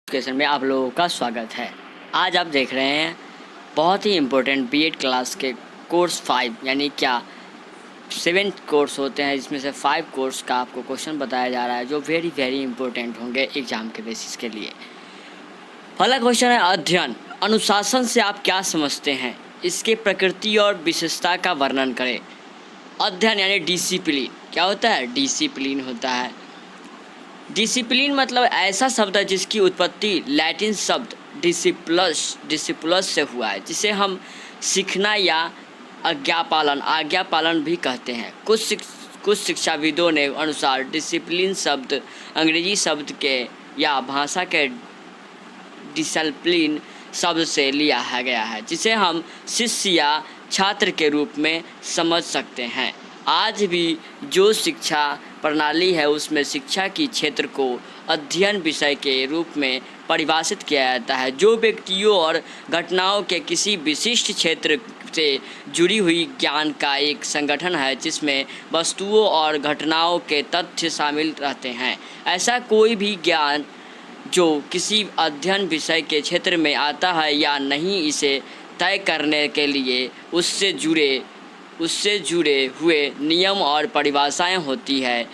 Education में आप लोगों का स्वागत है। आज आप देख रहे हैं बहुत ही इम्पोर्टेंट बीएड क्लास के कोर्स 5 यानी क्या 7 कोर्स होते हैं, जिसमें से 5 कोर्स का आपको क्वेश्चन बताया जा रहा है जो वेरी इम्पोर्टेंट होंगे एग्ज़ाम के बेसिस के लिए। पहला क्वेश्चन है अध्ययन। अनुशासन से आप क्या समझते हैं? इसके प्रकृति और विशेषता का वर्णन करें। अध्ययन यानी डिसिप्लिन। क्या होता है? डिसिप्लिन होता है। डिसिप्लिन मतलब ऐसा शब्द है जिसकी उत्पत्ति लैटिन शब्द डिसिप्लस से हुआ है, जिसे हम सीखना या आज्ञा पालन भी कहते हैं। कुछ शिक्षाविदों ने अनुसार डिसिप्लिन शब्द अंग्रेजी शब्द के या भाषा के डिसिप्लिन शब्द से लिया गया है, जिसे हम शिष्य या छात्र के रूप में समझ सकते हैं। आज भी जो शिक्षा प्रणाली है उसमें शिक्षा की क्षेत्र को अध्ययन विषय के रूप में परिभाषित किया जाता है, जो व्यक्तियों और घटनाओं के किसी विशिष्ट क्षेत्र से जुड़ी हुई ज्ञान का एक संगठन है, जिसमें वस्तुओं और घटनाओं के तथ्य शामिल रहते हैं। ऐसा कोई भी ज्ञान जो किसी अध्ययन विषय के क्षेत्र में आता है या नहीं, इसे तय करने के लिए उससे जुड़े हुए नियम और परिभाषाएं होती है।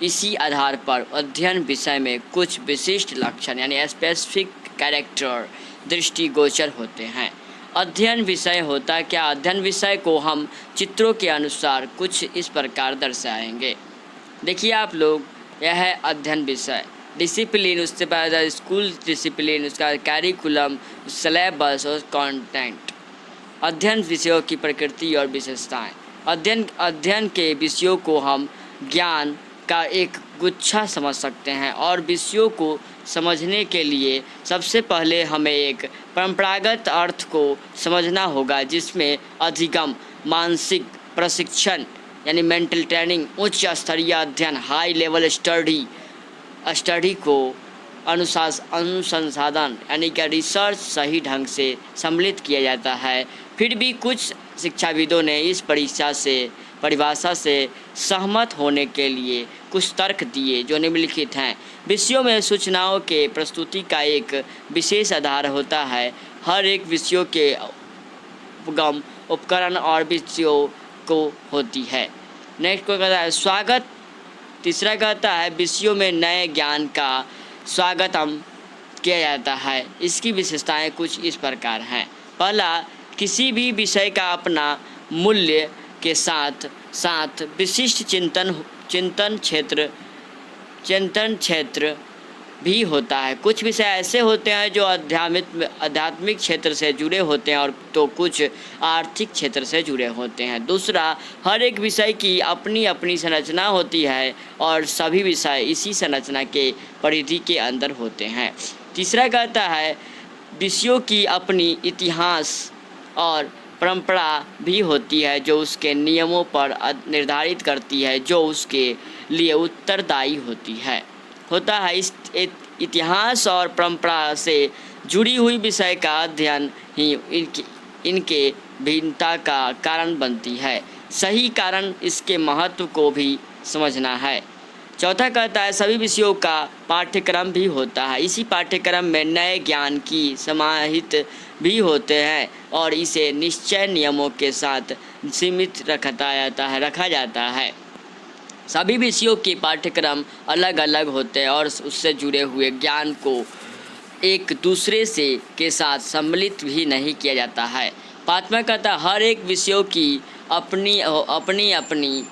इसी आधार पर अध्ययन विषय में कुछ विशिष्ट लक्षण यानी स्पेसिफिक कैरेक्टर दृष्टिगोचर होते हैं। अध्ययन विषय होता क्या? अध्ययन विषय को हम चित्रों के अनुसार कुछ इस प्रकार दर्शाएंगे। देखिए आप लोग, यह है अध्ययन विषय। डिसिप्लिन, उससे पहले स्कूल डिसिप्लिन, उसका कैरिकुलम, सिलेबस और कंटेंट। अध्ययन विषयों की प्रकृति और विशेषताएं। अध्ययन के विषयों को हम ज्ञान का एक गुच्छा समझ सकते हैं, और विषयों को समझने के लिए सबसे पहले हमें एक परंपरागत अर्थ को समझना होगा, जिसमें अधिगम, मानसिक प्रशिक्षण यानी मेंटल ट्रेनिंग, उच्च स्तरीय अध्ययन, हाई लेवल स्टडी को अनुसंधान यानी कि रिसर्च सही ढंग से सम्मिलित किया जाता है। फिर भी कुछ शिक्षाविदों ने इस परिभाषा से सहमत होने के लिए कुछ तर्क दिए, जो निम्नलिखित हैं। विषयों में सूचनाओं के प्रस्तुति का एक विशेष आधार होता है। हर एक विषयों के उद्गम उपकरण और विषयों को होती है। नेक्स्ट को कहता है स्वागत। तीसरा कहता है विषयों में नए ज्ञान का स्वागतम किया जाता है। इसकी विशेषताएं कुछ इस प्रकार हैं। पहला, किसी भी विषय का अपना मूल्य के साथ साथ विशिष्ट चिंतन क्षेत्र भी होता है। कुछ विषय ऐसे होते हैं जो आध्यात्मिक क्षेत्र से जुड़े होते हैं, और तो कुछ आर्थिक क्षेत्र से जुड़े होते हैं। दूसरा, हर एक विषय की अपनी अपनी संरचना होती है, और सभी विषय इसी संरचना के परिधि के अंदर होते हैं। तीसरा कहता है विषयों की अपनी इतिहास और परंपरा भी होती है, जो उसके नियमों पर निर्धारित करती है, जो उसके लिए उत्तरदायी होता है। इस इतिहास और परंपरा से जुड़ी हुई विषय का अध्ययन ही इनके भिन्नता का कारण बनती है। सही कारण इसके महत्व को भी समझना है। चौथा कहता है सभी विषयों का पाठ्यक्रम भी होता है। इसी पाठ्यक्रम में नए ज्ञान की समाहित भी होते हैं, और इसे निश्चय नियमों के साथ सीमित रखा जाता है। सभी विषयों के पाठ्यक्रम अलग अलग होते हैं, और उससे जुड़े हुए ज्ञान को एक दूसरे के साथ सम्मिलित भी नहीं किया जाता है। पाँचवां कहता है हर एक विषयों की अपनी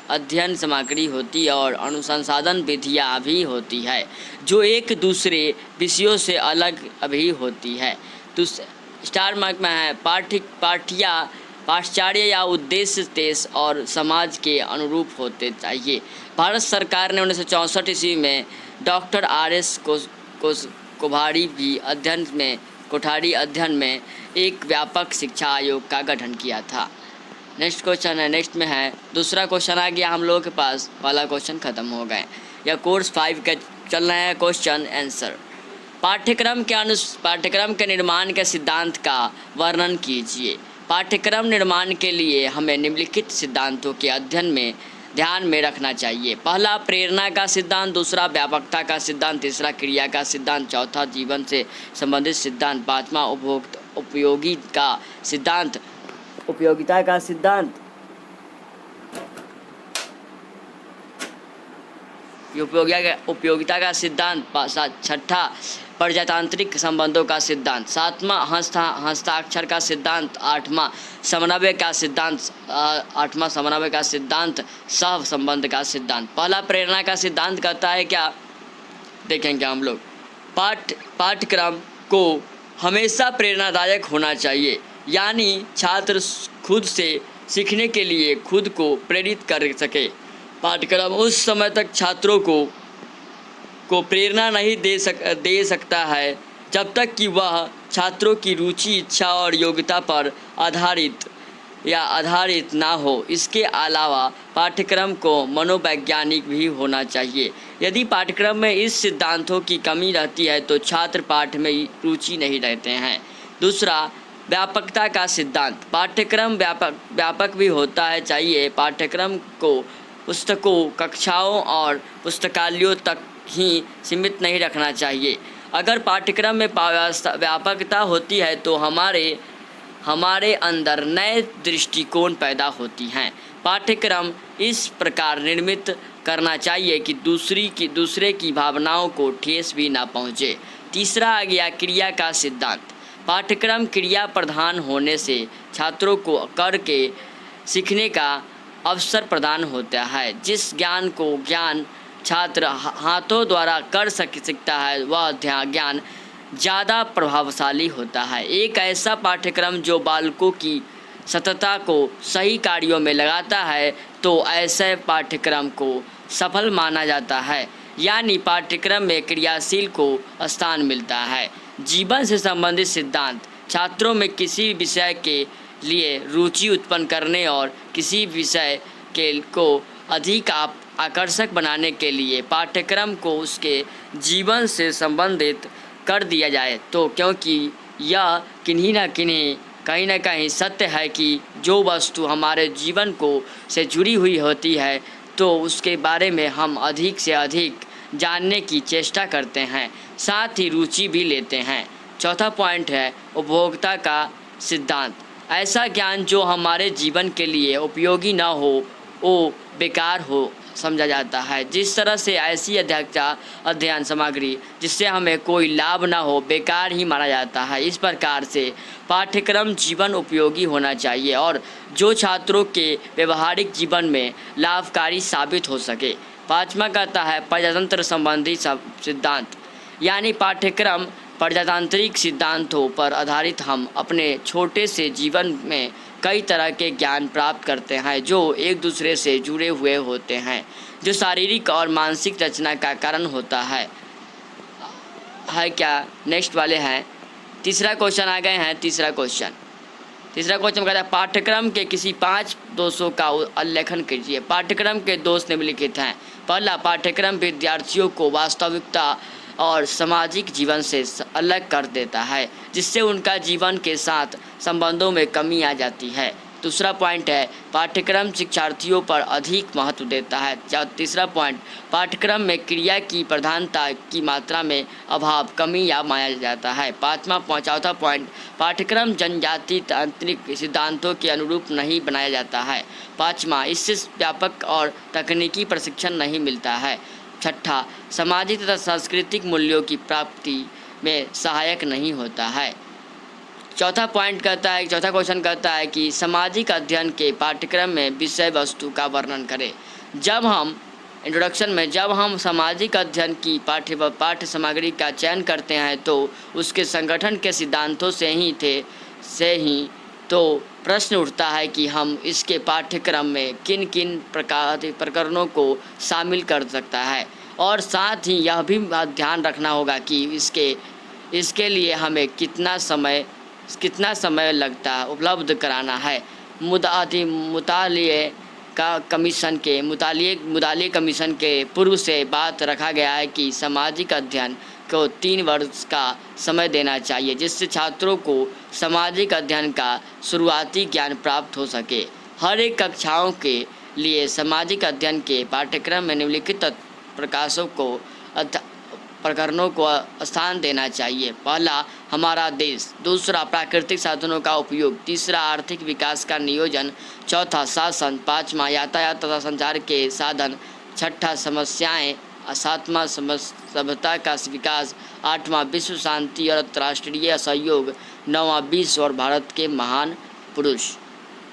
अध्ययन सामग्री होती है, और अनुसंधान विधियाँ भी होती है, जो एक दूसरे विषयों से अलग भी होती है। तो स्टार मार्क में है पाठ्यचर्या या उद्देश्य देश और समाज के अनुरूप होते चाहिए। भारत सरकार ने 1964 ईस्वी में डॉक्टर R.S. कोठारी अध्ययन में एक व्यापक शिक्षा आयोग का गठन किया था। नेक्स्ट क्वेश्चन है, नेक्स्ट में है दूसरा क्वेश्चन आ गया हम लोगों के पास। पहला क्वेश्चन ख़त्म हो गए। यह कोर्स 5 का चल रहा है क्वेश्चन आंसर। पाठ्यक्रम के निर्माण के सिद्धांत का वर्णन कीजिए। पाठ्यक्रम निर्माण के लिए हमें निम्नलिखित सिद्धांतों के अध्ययन में ध्यान में रखना चाहिए। पहला प्रेरणा का सिद्धांत, दूसरा व्यापकता का सिद्धांत, तीसरा क्रिया का सिद्धांत, चौथा जीवन से संबंधित सिद्धांत, पाँचवा उपयोगी का सिद्धांत, उपयोगिता का सिद्धांत, उपयोगिता का सिद्धांत, छठा प्रजातांत्रिक संबंधों का सिद्धांत, सातवां हस्ताक्षर का सिद्धांत, आठवां समन्वय का सिद्धांत, सह संबंध का सिद्धांत। पहला प्रेरणा का सिद्धांत कहता है क्या, देखेंगे हम लोग, पाठ्यक्रम को हमेशा प्रेरणादायक होना चाहिए, यानी छात्र खुद से सीखने के लिए खुद को प्रेरित कर सके। पाठ्यक्रम उस समय तक छात्रों को प्रेरणा नहीं दे सकता है जब तक कि वह छात्रों की रुचि, इच्छा और योग्यता पर आधारित ना हो। इसके अलावा पाठ्यक्रम को मनोवैज्ञानिक भी होना चाहिए। यदि पाठ्यक्रम में इस सिद्धांतों की कमी रहती है तो छात्र पाठ में रुचि नहीं रहते हैं। दूसरा, व्यापकता का सिद्धांत, पाठ्यक्रम व्यापक भी होता है चाहिए। पाठ्यक्रम को पुस्तकों, कक्षाओं और पुस्तकालयों तक ही सीमित नहीं रखना चाहिए। अगर पाठ्यक्रम में व्यापकता होती है तो हमारे अंदर नए दृष्टिकोण पैदा होती हैं। पाठ्यक्रम इस प्रकार निर्मित करना चाहिए कि दूसरे की भावनाओं को ठेस भी ना पहुँचे। तीसरा आ गया क्रिया का सिद्धांत। पाठ्यक्रम क्रिया प्रधान होने से छात्रों को करके सीखने का अवसर प्रदान होता है। जिस ज्ञान छात्र हाथों द्वारा कर सीखता है वह ज्ञान ज़्यादा प्रभावशाली होता है। एक ऐसा पाठ्यक्रम जो बालकों की सततता को सही कार्यों में लगाता है तो ऐसे पाठ्यक्रम को सफल माना जाता है, यानी पाठ्यक्रम में क्रियाशील को स्थान मिलता है। जीवन से संबंधित सिद्धांत, छात्रों में किसी विषय के लिए रुचि उत्पन्न करने और किसी विषय को अधिक आकर्षक बनाने के लिए पाठ्यक्रम को उसके जीवन से संबंधित कर दिया जाए तो, क्योंकि यह कहीं ना कहीं सत्य है कि जो वस्तु हमारे जीवन से जुड़ी हुई होती है तो उसके बारे में हम अधिक से अधिक जानने की चेष्टा करते हैं, साथ ही रुचि भी लेते हैं। चौथा पॉइंट है उपभोक्ता का सिद्धांत। ऐसा ज्ञान जो हमारे जीवन के लिए उपयोगी ना हो वो बेकार हो समझा जाता है। जिस तरह से ऐसी अध्ययन सामग्री जिससे हमें कोई लाभ ना हो बेकार ही माना जाता है। इस प्रकार से पाठ्यक्रम जीवन उपयोगी होना चाहिए और जो छात्रों के व्यवहारिक जीवन में लाभकारी साबित हो सके। पाँचवा कहता है प्रजातंत्र संबंधी सिद्धांत, यानी पाठ्यक्रम प्रजातांत्रिक सिद्धांतों पर आधारित हम अपने छोटे से जीवन में कई तरह के ज्ञान प्राप्त करते हैं जो एक दूसरे से जुड़े हुए होते हैं, जो शारीरिक और मानसिक रचना का कारण होता है क्या। नेक्स्ट वाले हैं, तीसरा क्वेश्चन आ गए हैं। तीसरा क्वेश्चन कहता है पाठ्यक्रम के किसी 5 दोषों का उल्लेखन कीजिए। पाठ्यक्रम के दोष निम्नलिखित हैं। पहला, पाठ्यक्रम विद्यार्थियों को वास्तविकता और सामाजिक जीवन से अलग कर देता है, जिससे उनका जीवन के साथ संबंधों में कमी आ जाती है। दूसरा पॉइंट है पाठ्यक्रम शिक्षार्थियों पर अधिक महत्व देता है। तीसरा पॉइंट, पाठ्यक्रम में क्रिया की प्रधानता की मात्रा में अभाव, कमी या माना जाता है। चौथा पॉइंट, पाठ्यक्रम जनजाति तांत्रिक सिद्धांतों के अनुरूप नहीं बनाया जाता है। पाँचवा, इससे व्यापक और तकनीकी प्रशिक्षण नहीं मिलता है। छठा, सामाजिक तथा सांस्कृतिक मूल्यों की प्राप्ति में सहायक नहीं होता है। चौथा क्वेश्चन कहता है कि सामाजिक अध्ययन के पाठ्यक्रम में विषय वस्तु का वर्णन करें। जब हम सामाजिक अध्ययन की पाठ्य सामग्री का चयन करते हैं तो उसके संगठन के सिद्धांतों से ही तो प्रश्न उठता है कि हम इसके पाठ्यक्रम में किन किन प्रकरणों को शामिल कर सकता है, और साथ ही यह भी ध्यान रखना होगा कि इसके लिए हमें कितना समय लगता है उपलब्ध कराना है। मुतालिए कमीशन के पूर्व से बात रखा गया है कि सामाजिक अध्ययन को 3 वर्ष का समय देना चाहिए, जिससे छात्रों को सामाजिक अध्ययन का शुरुआती ज्ञान प्राप्त हो सके। हर एक कक्षाओं के लिए सामाजिक अध्ययन के पाठ्यक्रम में निम्नलिखित प्रकाशों को प्रकरणों को स्थान देना चाहिए। पहला, हमारा देश। दूसरा, प्राकृतिक साधनों का उपयोग। तीसरा, आर्थिक विकास का नियोजन। चौथा, शासन। पाँचवा, यातायात तथा संचार के साधन। छठा, समस्याएं। सातवां, सभ्यता का विकास। आठवां, विश्व शांति और अंतर्राष्ट्रीय सहयोग। नौवां, विश्व और भारत के महान पुरुष।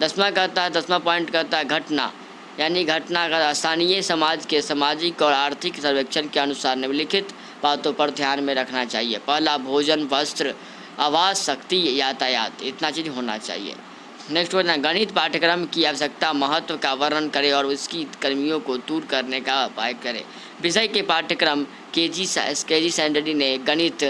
10वां पॉइंट कहता है घटना, यानी घटना का स्थानीय समाज के सामाजिक और आर्थिक सर्वेक्षण के अनुसार निम्नलिखित बातों पर ध्यान में रखना चाहिए। पहला, भोजन, वस्त्र, आवास, शक्ति, यातायात, इतना चीज़ होना चाहिए। नेक्स्ट होना, गणित पाठ्यक्रम की आवश्यकता, महत्व का वर्णन करें और उसकी कमियों को दूर करने का उपाय करें। विषय के पाठ्यक्रम केजी सैंडरी ने गणित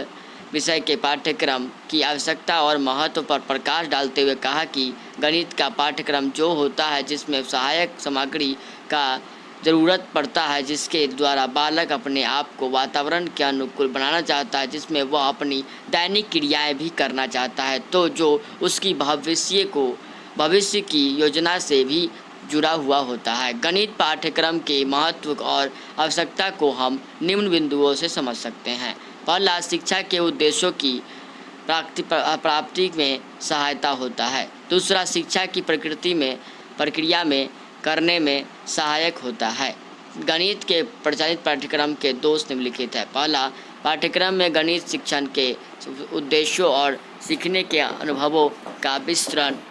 विषय के पाठ्यक्रम की आवश्यकता और महत्व पर प्रकाश डालते हुए कहा कि गणित का पाठ्यक्रम जो होता है जिसमें सहायक सामग्री का ज़रूरत पड़ता है, जिसके द्वारा बालक अपने आप को वातावरण के अनुकूल बनाना चाहता है, जिसमें वह अपनी दैनिक क्रियाएं भी करना चाहता है, तो जो उसकी भविष्य की योजना से भी जुड़ा हुआ होता है। गणित पाठ्यक्रम के महत्व और आवश्यकता को हम निम्न बिंदुओं से समझ सकते हैं। पहला, शिक्षा के उद्देश्यों की प्राप्ति में सहायता होता है। दूसरा, शिक्षा की प्रक्रिया में करने में सहायक होता है। गणित के प्रचलित पाठ्यक्रम के दोष निम्नलिखित है। पहला, पाठ्यक्रम में गणित शिक्षण के उद्देश्यों और सीखने के अनुभवों का विस्तृत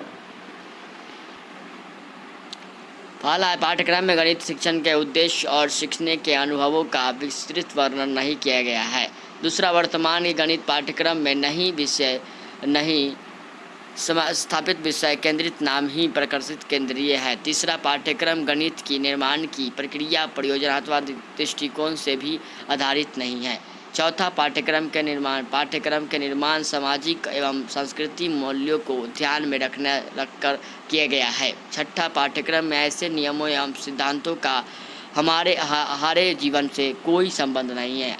पाठ्यक्रम में गणित शिक्षण के उद्देश्य और सीखने के अनुभवों का विस्तृत वर्णन नहीं किया गया है। दूसरा, वर्तमान के गणित पाठ्यक्रम में नहीं स्थापित विषय केंद्रित नाम ही प्रकर्षित केंद्रीय है। तीसरा, पाठ्यक्रम गणित की निर्माण की प्रक्रिया परियोजनात्मक दृष्टिकोण से भी आधारित नहीं है। चौथा, पाठ्यक्रम के निर्माण सामाजिक एवं सांस्कृतिक मूल्यों को ध्यान में रखकर किया गया है। छठा, पाठ्यक्रम में ऐसे नियमों एवं सिद्धांतों का हमारे जीवन से कोई संबंध नहीं है।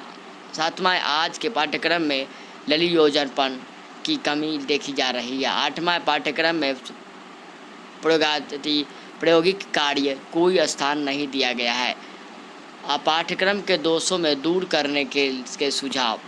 सातवां, आज के पाठ्यक्रम में ललियोजनपन की कमी देखी जा रही है। आठवां, पाठ्यक्रम में प्रायोगिक कार्य कोई स्थान नहीं दिया गया है। पाठ्यक्रम के दोषों में दूर करने के सुझाव।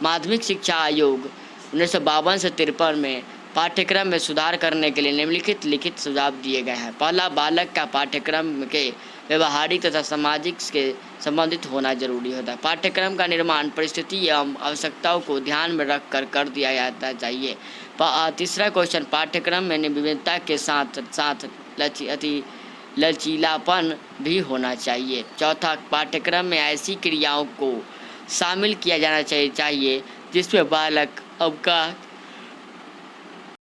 माध्यमिक शिक्षा आयोग 1952 से 53 में पाठ्यक्रम में सुधार करने के लिए निम्नलिखित लिखित सुझाव दिए गए हैं। पहला, बालक का पाठ्यक्रम के व्यवहारिक तथा सामाजिक के संबंधित होना जरूरी होता है। पाठ्यक्रम का निर्माण परिस्थिति एवं आवश्यकताओं को ध्यान में रखकर कर दिया जाता चाहिए। तीसरा क्वेश्चन, पाठ्यक्रम में विभिन्नता के साथ साथ लचीलापन भी होना चाहिए। चौथा, पाठ्यक्रम में ऐसी क्रियाओं को शामिल किया जाना चाहिए जिसमें बालक अवकाश